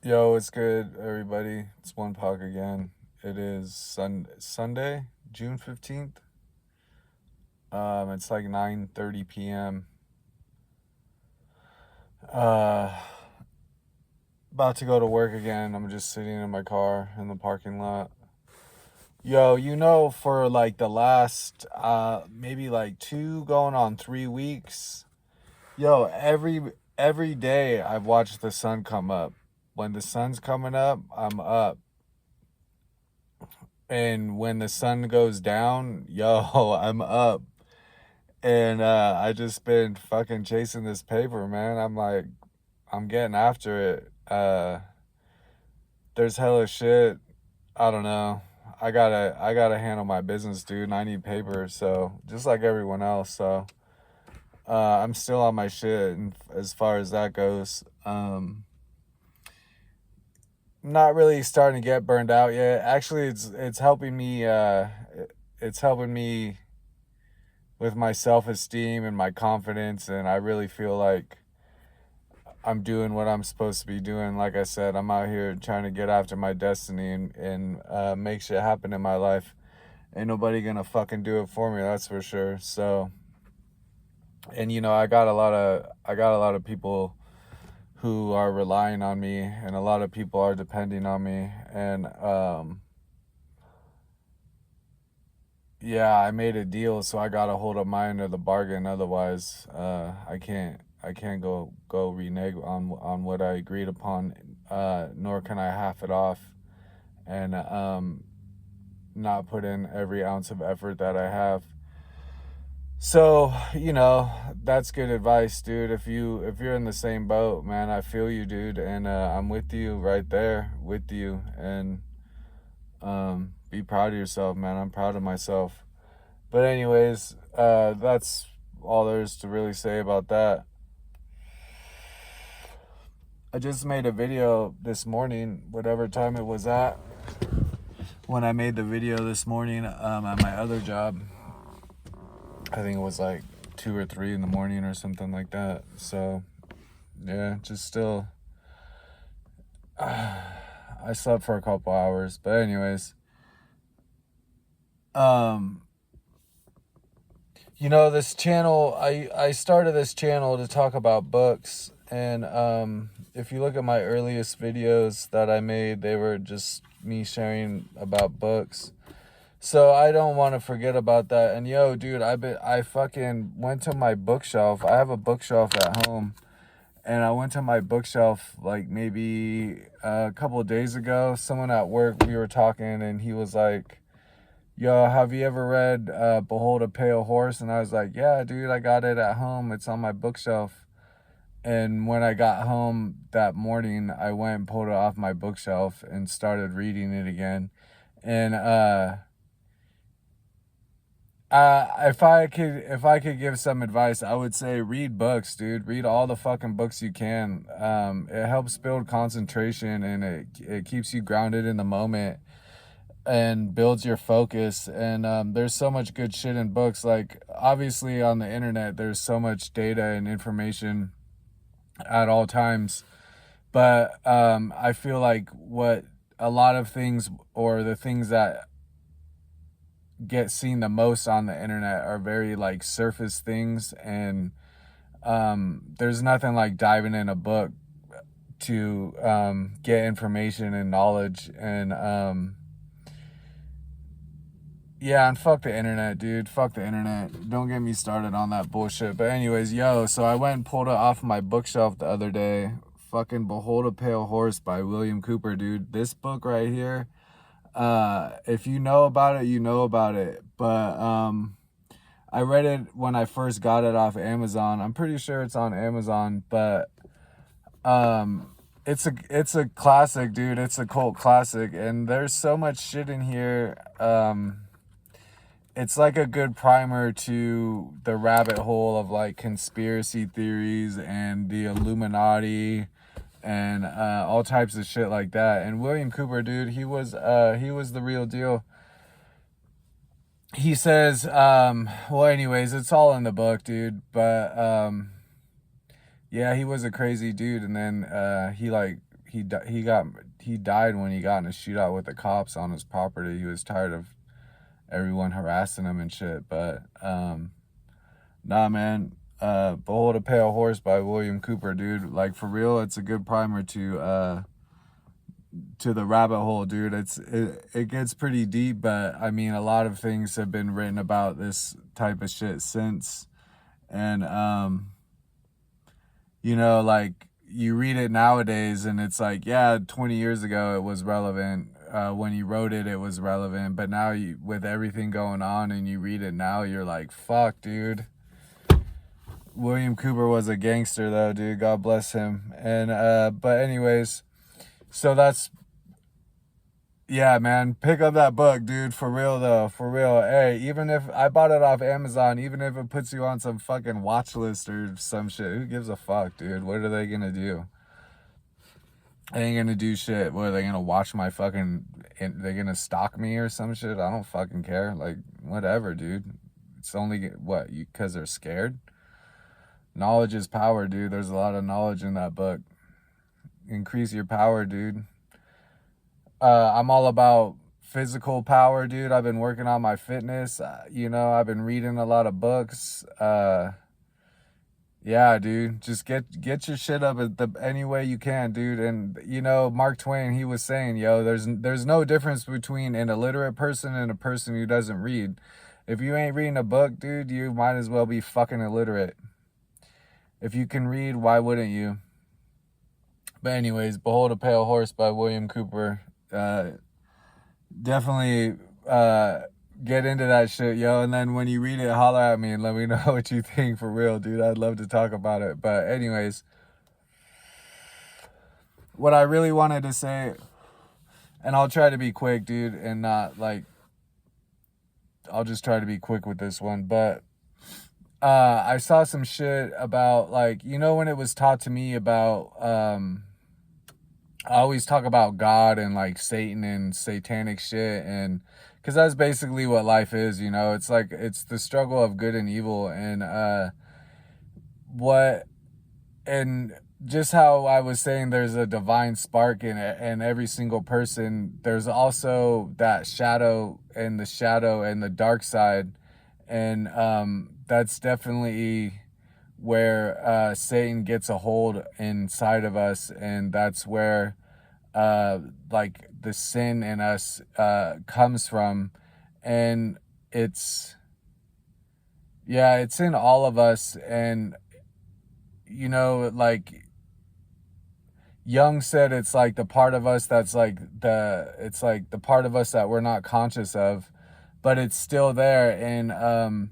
Yo, it's good, everybody. It's One Puck again. It is Sunday, June 15th. It's like 9:30 p.m. Uh, About to go to work again. I'm just sitting in my car in the parking lot. Yo, for like the last maybe like 2 going on 3 weeks. Yo, every day I've watched the sun come up. When the sun's coming up, I'm up. And when the sun goes down, yo, I'm up. And I just been fucking chasing this paper, man. I'm getting after it. There's hella shit. I don't know. I gotta handle my business, dude. And I need paper, so just like everyone else. So I'm still on my shit, and as far as that goes, not really starting to get burned out yet. Actually, it's helping me. It's helping me with my self-esteem and my confidence, and I really feel like I'm doing what I'm supposed to be doing. Like I said, I'm out here trying to get after my destiny and make shit happen in my life. Ain't nobody gonna fucking do it for me, that's for sure. So, and I got a lot of people who are relying on me, and a lot of people are depending on me, and yeah, I made a deal, so I gotta hold up my end of the bargain. Otherwise, I can't go renege on what I agreed upon. Nor can I half it off and not put in every ounce of effort that I have. So that's good advice, dude. If you're in the same boat, man, I feel you, dude, and I'm with you right there with you. And be proud of yourself, man. I'm proud of myself. But anyways, that's all there is to really say about that. I just made a video this morning, whatever time it was at, when I made the video this morning at my other job. I think it was like 2 or 3 in the morning or something like that. So yeah, just still, I slept for a couple hours. But anyways, um, this channel, I started this channel to talk about books. And if you look at my earliest videos that I made, they were just me sharing about books. So I don't want to forget about that. And yo, dude, I fucking went to my bookshelf. I have a bookshelf at home, and I went to my bookshelf like maybe a couple of days ago. Someone at work, we were talking, and he was like, "Yo, have you ever read Behold a Pale Horse?" And I was like, "Yeah, dude, I got it at home. It's on my bookshelf." And when I got home that morning, I went and pulled it off my bookshelf and started reading it again. And if I could give some advice, I would say read books, dude. Read all the fucking books you can. It helps build concentration, and it keeps you grounded in the moment and builds your focus. And there's so much good shit in books. Like, obviously on the internet, there's so much data and information at all times. But I feel like what a lot of things, or the things that get seen the most on the internet, are very like surface things. And there's nothing like diving in a book to get information and knowledge. And yeah, and fuck the internet, dude. Fuck the internet. Don't get me started on that bullshit. But anyways, yo, so I went and pulled it off my bookshelf the other day. Fucking Behold a Pale Horse by William Cooper, dude. This book right here, if you know about it, you know about it. But I read it when I first got it off Amazon. I'm pretty sure it's on Amazon, but it's a classic, dude. It's a cult classic, and there's so much shit in here. It's like a good primer to the rabbit hole of like conspiracy theories and the Illuminati and all types of shit like that. And William Cooper, dude, he was the real deal. He says, well, anyways, it's all in the book, dude. But yeah, he was a crazy dude, and then he died when he got in a shootout with the cops on his property. He was tired of everyone harassing him and shit. But nah, man. Behold a Pale Horse by William Cooper, dude. Like, for real, it's a good primer to the rabbit hole, dude. It gets pretty deep, but I mean, a lot of things have been written about this type of shit since. And you know, like, you read it nowadays and it's like, yeah, 20 years ago it was relevant. When you wrote it, it was relevant. But now, with everything going on and you read it now, you're like, fuck, dude. William Cooper was a gangster, though, dude. God bless him. And but anyways, so that's, yeah, man, pick up that book, dude. For real, though. For real. Hey, even if I bought it off Amazon, even if it puts you on some fucking watch list or some shit, who gives a fuck, dude? What are they gonna do? They ain't gonna do shit. What, are they gonna watch my fucking, they're gonna stalk me or some shit? I don't fucking care. Like, whatever, dude. It's only, what, because they're scared? Knowledge is power, dude. There's a lot of knowledge in that book. Increase your power, dude. I'm all about physical power, dude. I've been working on my fitness. You know, I've been reading a lot of books. Yeah, dude. Just get your shit up any way you can, dude. And you know, Mark Twain, he was saying, yo, there's no difference between an illiterate person and a person who doesn't read. If you ain't reading a book, dude, you might as well be fucking illiterate. If you can read, why wouldn't you? But anyways, Behold a Pale Horse by William Cooper. Definitely get into that shit, yo. And then when you read it, holler at me and let me know what you think, for real, dude. I'd love to talk about it. But anyways, what I really wanted to say, and I'll try to be quick, dude, and not like, I'll just try to be quick with this one. But I saw some shit about, like, you know, when it was taught to me about I always talk about God and like Satan and satanic shit, and because that's basically what life is, you know. It's like, it's the struggle of good and evil, and and just how I was saying there's a divine spark in every single person, there's also that shadow and the dark side. And that's definitely where Satan gets a hold inside of us, and that's where like the sin in us comes from. And it's in all of us. And you know, like Jung said, it's like the part of us that's like it's like the part of us that we're not conscious of, but it's still there. And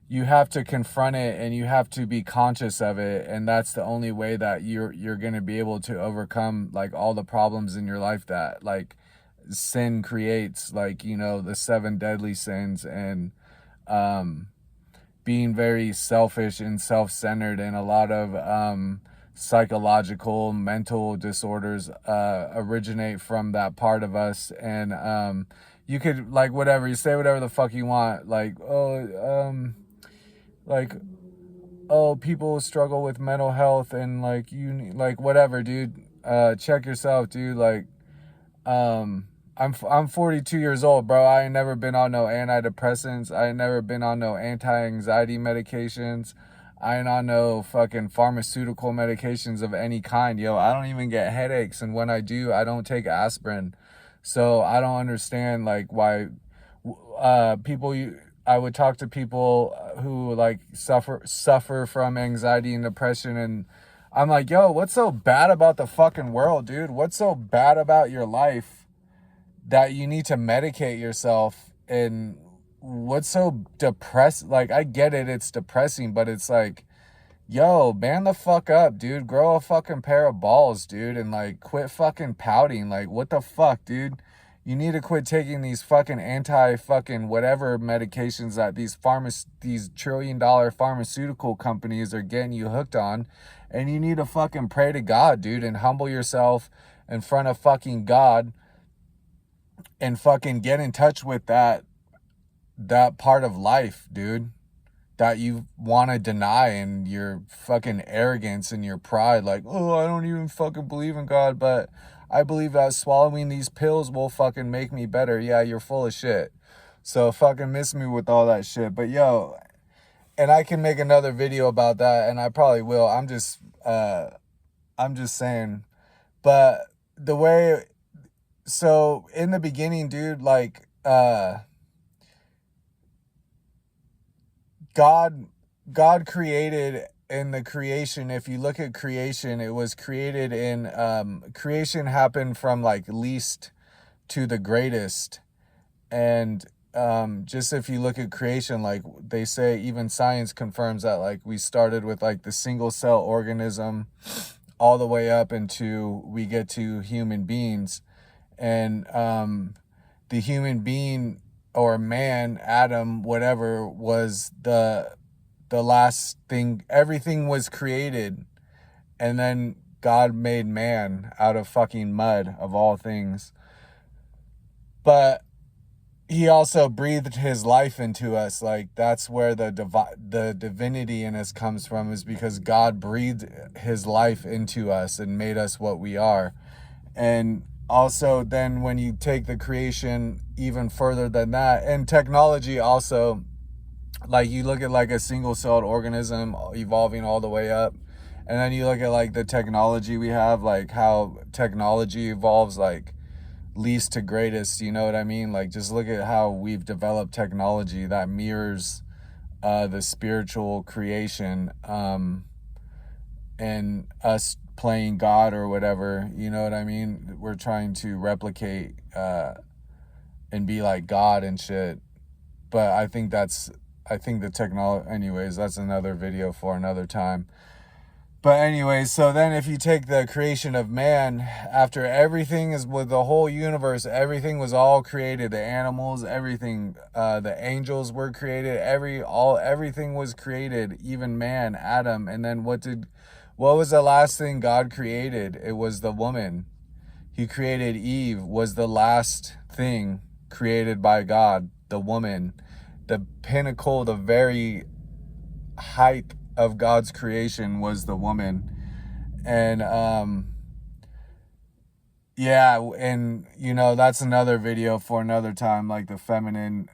you have to confront it, and you have to be conscious of it, and that's the only way that you're going to be able to overcome like all the problems in your life that like sin creates, like, you know, the 7 deadly sins, and being very selfish and self-centered, and a lot of psychological mental disorders originate from that part of us. And you could, like, whatever, you say whatever the fuck you want, like, like, oh, people struggle with mental health, and like, you, like, whatever, dude. Check yourself, dude. Like, I'm 42 years old, bro. I ain't never been on no antidepressants. I ain't never been on no anti-anxiety medications. I ain't on no fucking pharmaceutical medications of any kind, yo. I don't even get headaches, and when I do, I don't take aspirin. So I don't understand, like, why I would talk to people who like suffer from anxiety and depression, and I'm like, yo, what's so bad about the fucking world, dude? What's so bad about your life that you need to medicate yourself? And what's so depressed? Like, I get it, it's depressing, but it's like, yo, man the fuck up, dude. Grow a fucking pair of balls, dude, and like quit fucking pouting. Like, what the fuck, dude? You need to quit taking these fucking anti-fucking whatever medications that these trillion-dollar pharmaceutical companies are getting you hooked on. And you need to fucking pray to God, dude, and humble yourself in front of fucking God, and fucking get in touch with that part of life, dude. that you want to deny, and your fucking arrogance and your pride, like, oh, I don't even fucking believe in God, but I believe that swallowing these pills will fucking make me better. Yeah, you're full of shit. So fucking miss me with all that shit. But yo, and I can make another video about that, and I probably will. I'm just saying. But the way, so in the beginning, dude, like, God created in the creation. If you look at creation, it was created in, creation happened from like least to the greatest. And just if you look at creation, like they say, even science confirms that, like, we started with like the single cell organism all the way up into we get to human beings. And the human being, or man, Adam, whatever, was the last thing. Everything was created, and then God made man out of fucking mud, of all things. But he also breathed his life into us. Like, that's where the divinity in us comes from, is because God breathed his life into us and made us what we are. And also, then when you take the creation even further than that, and technology also, like, you look at like a single-celled organism evolving all the way up, and then you look at like the technology we have, like how technology evolves like least to greatest, you know what I mean? Like, just look at how we've developed technology that mirrors the spiritual creation, and us playing God or whatever, you know what I mean? We're trying to replicate and be like God and shit. But I think the technology, anyways, that's another video for another time. But anyways, so then if you take the creation of man, after everything is with the whole universe, everything was all created, the animals, everything, the angels were created, everything was created, even man, Adam. And then what was the last thing God created? It was the woman. He created Eve, was the last thing created by God, the woman. The pinnacle, the very height of God's creation was the woman. And yeah, and you know, that's another video for another time, like the feminine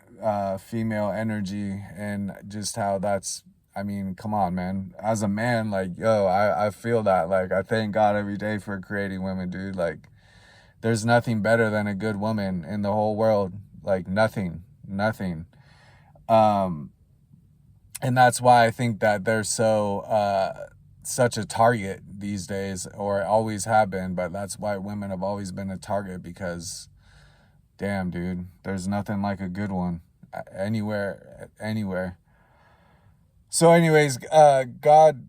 female energy, and just how that's, I mean, come on, man. As a man, like, yo, I feel that. Like, I thank God every day for creating women, dude. Like, there's nothing better than a good woman in the whole world. Like, nothing. And that's why I think that they're such a target these days, or always have been. But that's why women have always been a target, because damn, dude, there's nothing like a good one anywhere. So anyways, God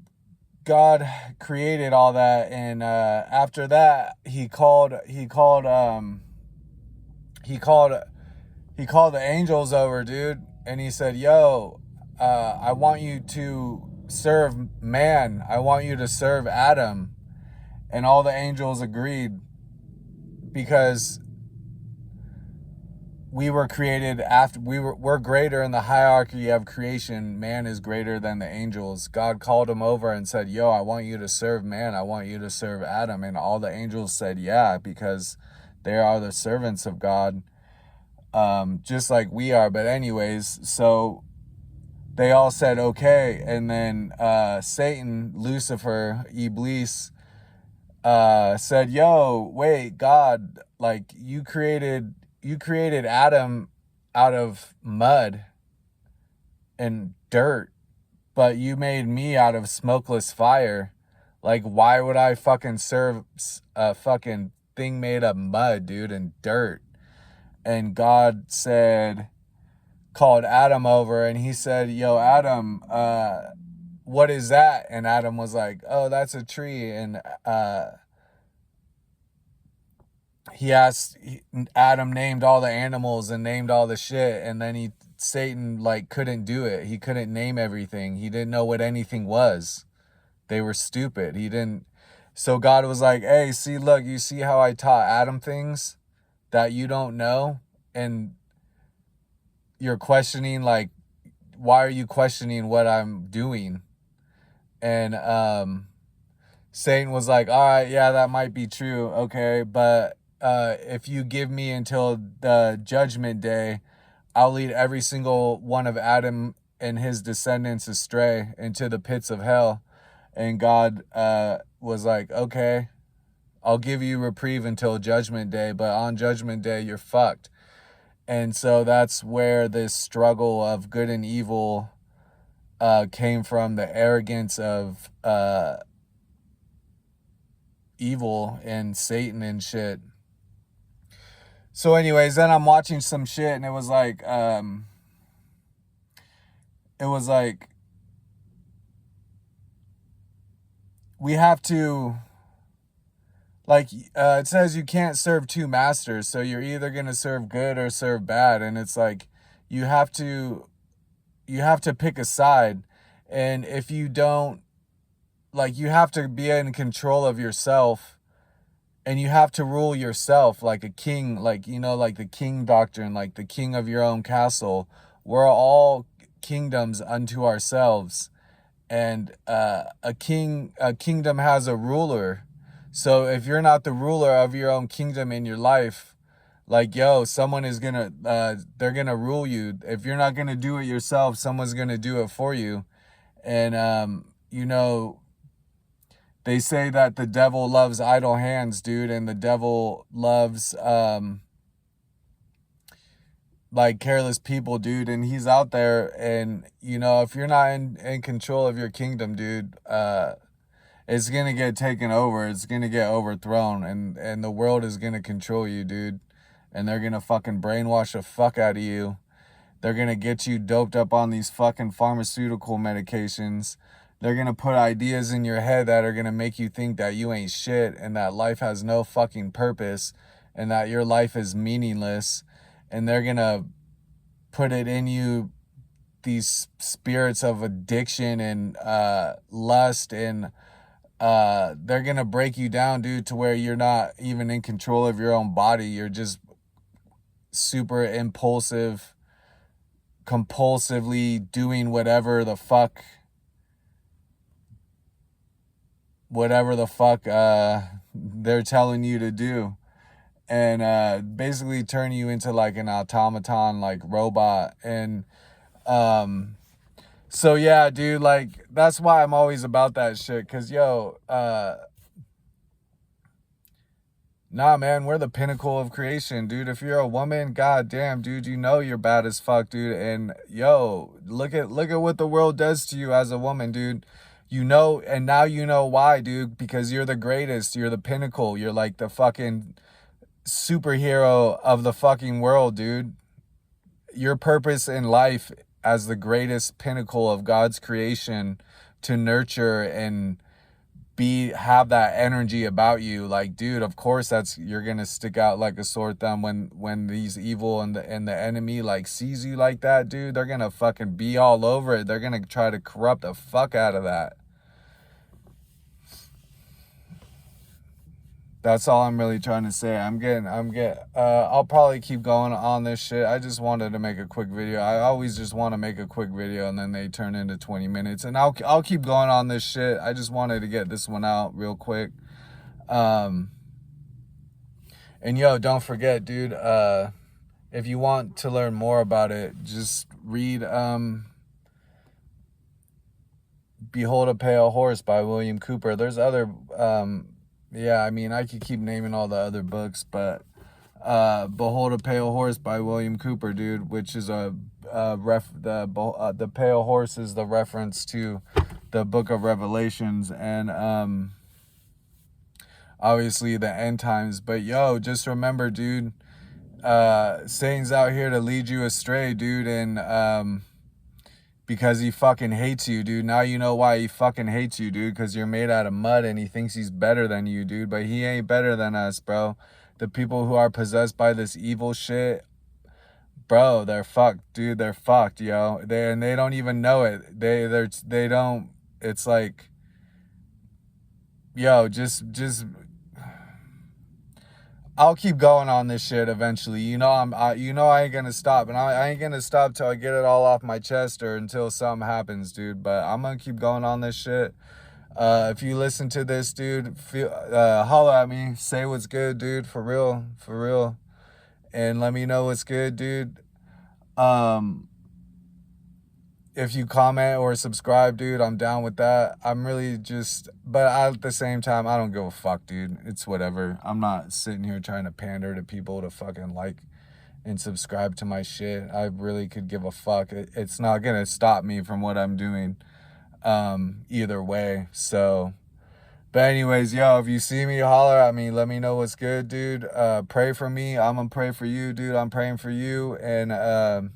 created all that, and after that he called the angels over, dude, and he said, yo, I want you to serve man. I want you to serve Adam. And all the angels agreed, because we were created after, we're greater in the hierarchy of creation. Man is greater than the angels. God called him over and said, yo, I want you to serve man. I want you to serve Adam. And all the angels said, yeah, because they are the servants of God, just like we are. But anyways, so they all said okay. And then Satan, Lucifer, Iblis, said, yo, wait, God, like, you created Adam out of mud and dirt, but you made me out of smokeless fire. Like, why would I fucking serve a fucking thing made of mud, dude, and dirt? And God called Adam over, and he said, yo, Adam, what is that? And Adam was like, oh, that's a tree. And Adam named all the animals and named all the shit, and then Satan, like, couldn't do it. He couldn't name everything. He didn't know what anything was. They were stupid. So God was like, hey, see, look, you see how I taught Adam things that you don't know, and you're questioning, like, why are you questioning what I'm doing? And Satan was like, all right, yeah, that might be true. Okay, but if you give me until the judgment day, I'll lead every single one of Adam and his descendants astray into the pits of hell. And God was like, okay, I'll give you reprieve until judgment day, but on judgment day, you're fucked. And so that's where this struggle of good and evil came from, the arrogance of evil and Satan and shit. So anyways, then I'm watching some shit and it was like we have to, like, it says you can't serve two masters, so you're either going to serve good or serve bad. And it's like you have to pick a side. And if you don't, like, you have to be in control of yourself, and you have to rule yourself like a king, like, you know, like the king doctrine, like the king of your own castle. We're all kingdoms unto ourselves. And a kingdom has a ruler. So if you're not the ruler of your own kingdom in your life, like, yo, someone is gonna they're gonna rule you. If you're not gonna do it yourself, someone's gonna do it for you. And you know, they say that the devil loves idle hands, dude, and the devil loves like careless people, dude, and he's out there. And you know, if you're not in control of your kingdom, dude, it's gonna get taken over, it's gonna get overthrown, and the world is gonna control you, dude. And they're gonna fucking brainwash the fuck out of you. They're gonna get you doped up on these fucking pharmaceutical medications. They're gonna put ideas in your head that are gonna make you think that you ain't shit, and that life has no fucking purpose, and that your life is meaningless. And they're gonna put it in you, these spirits of addiction and lust, and they're gonna break you down, dude, to where you're not even in control of your own body. You're just super impulsive, compulsively doing whatever the fuck they're telling you to do. And basically turn you into like an automaton, like robot. And so yeah, dude, like, that's why I'm always about that shit. Cause yo, nah, man, we're the pinnacle of creation, dude. If you're a woman, goddamn, dude, you know you're bad as fuck, dude. And yo, look at what the world does to you as a woman, dude. You know, and now you know why, dude, because you're the greatest. You're the pinnacle. You're like the fucking superhero of the fucking world, dude. Your purpose in life as the greatest pinnacle of God's creation, to nurture and have that energy about you. Like, dude, of course you're gonna stick out like a sore thumb when these evil and the enemy like sees you like that, dude. They're gonna fucking be all over it. They're gonna try to corrupt the fuck out of that. That's all I'm really trying to say. I'll probably keep going on this shit. I just wanted to make a quick video. I always just want to make a quick video and then they turn into 20 minutes. And I'll keep going on this shit. I just wanted to get this one out real quick. And yo, don't forget, dude, if you want to learn more about it, just read Behold a Pale Horse by William Cooper. There's other yeah, I mean, I could keep naming all the other books, but Behold a Pale Horse by William Cooper, dude, which is the pale horse is the reference to the book of Revelations, and obviously the end times. But yo, just remember, dude, Satan's out here to lead you astray, dude, and because he fucking hates you, dude. Now you know why he fucking hates you, dude, because you're made out of mud and he thinks he's better than you, dude. But he ain't better than us, bro. The people who are possessed by this evil shit, bro, they're fucked, dude. They're fucked, yo. They don't even know it. They don't. It's like, yo, just I'll keep going on this shit eventually. You know I ain't gonna stop, and I ain't gonna stop till I get it all off my chest or until something happens, dude. But I'm gonna keep going on this shit. If you listen to this, dude, holler at me. Say what's good, dude. For real, for real, and let me know what's good, dude. If you comment or subscribe, dude, I'm down with that. I'm really but at the same time, I don't give a fuck, dude. It's whatever. I'm not sitting here trying to pander to people to fucking like and subscribe to my shit. I really could give a fuck. It's not gonna stop me from what I'm doing, either way. So, but anyways, yo, if you see me, holler at me. Let me know what's good, dude. Pray for me. I'm gonna pray for you, dude. I'm praying for you, and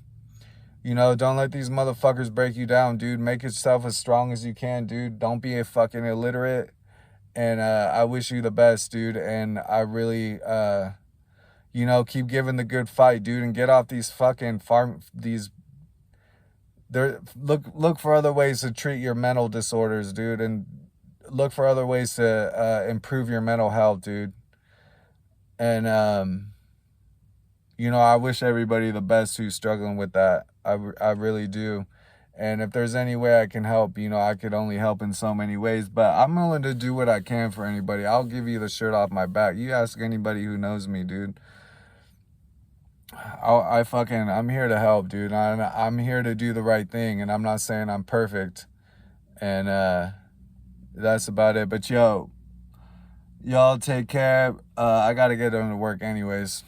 you know, don't let these motherfuckers break you down, dude. Make yourself as strong as you can, dude. Don't be a fucking illiterate. And I wish you the best, dude. And I really, you know, keep giving the good fight, dude. And get off these fucking look for other ways to treat your mental disorders, dude. And look for other ways to improve your mental health, dude. And, you know, I wish everybody the best who's struggling with that. I really do. And if there's any way I can help, you know, I could only help in so many ways. But I'm willing to do what I can for anybody. I'll give you the shirt off my back. You ask anybody who knows me, dude. I'm here to help, dude. I'm here to do the right thing. And I'm not saying I'm perfect. And that's about it. But yo, y'all take care. I gotta get on to work anyways.